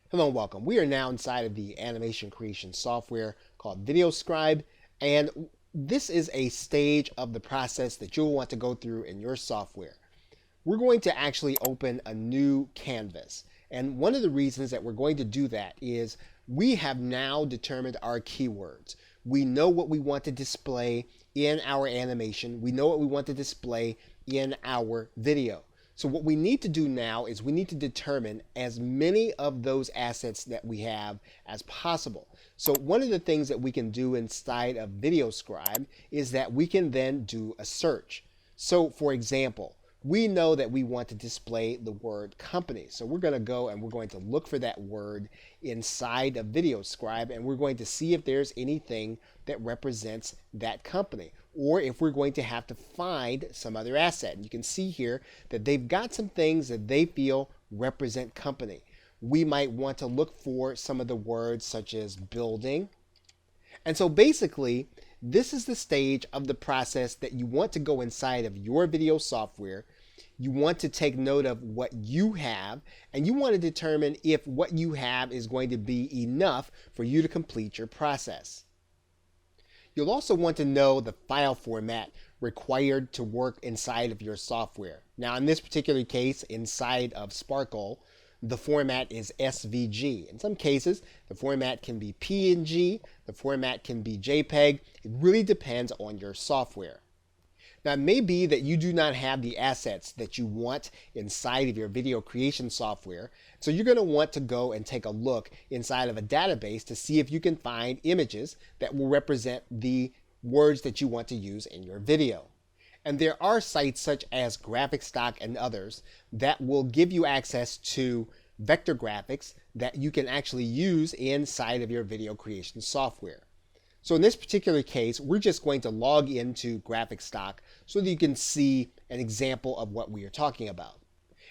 Hello and welcome. We are now inside of the animation creation software called VideoScribe, and this is a stage of the process that you'll want to go through in your software. We're going to actually open a new canvas, and one of the reasons that we're going to do that is we have now determined our keywords. We know what we want to display in our animation. We know what we want to display in our video. So what we need to do now is we need to determine as many of those assets that we have as possible. So one of the things that we can do inside of VideoScribe is that we can then do a search. So for example, we know that we want to display the word company. So we're going to go and we're going to look for that word inside of VideoScribe, and we're going to see if there's anything that represents that company, or if we're going to have to find some other asset. And you can see here that they've got some things that they feel represent company. We might want to look for some of the words such as building. And so basically, this is the stage of the process that you want to go inside of your video software. You want to take note of what you have, and you want to determine if what you have is going to be enough for you to complete your process. You'll also want to know the file format required to work inside of your software. Now, in this particular case, inside of Sparkle, the format is SVG. In some cases, the format can be PNG, the format can be JPEG. It really depends on your software. Now, it may be that you do not have the assets that you want inside of your video creation software, so you're going to want to go and take a look inside of a database to see if you can find images that will represent the words that you want to use in your video. And there are sites such as GraphicStock and others that will give you access to vector graphics that you can actually use inside of your video creation software. So in this particular case, we're just going to log into GraphicStock so that you can see an example of what we are talking about.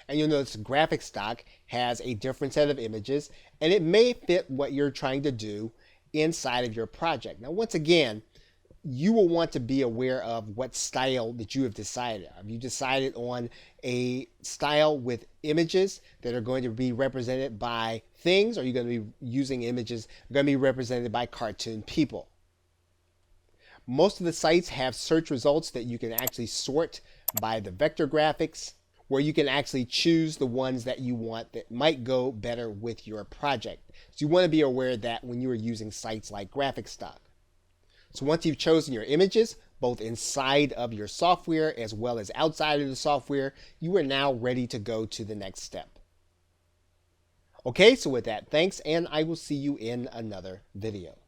And you'll notice GraphicStock has a different set of images, and it may fit what you're trying to do inside of your project. Now, once again, you will want to be aware of what style that you have decided. Have you decided on a style with images that are going to be represented by things, or are you going to be using images that are going to be represented by cartoon people? Most of the sites have search results that you can actually sort by the vector graphics, where you can actually choose the ones that you want that might go better with your project. So you want to be aware of that when you are using sites like GraphicStock. So once you've chosen your images, both inside of your software as well as outside of the software, you are now ready to go to the next step. Okay, so with that, thanks, and I will see you in another video.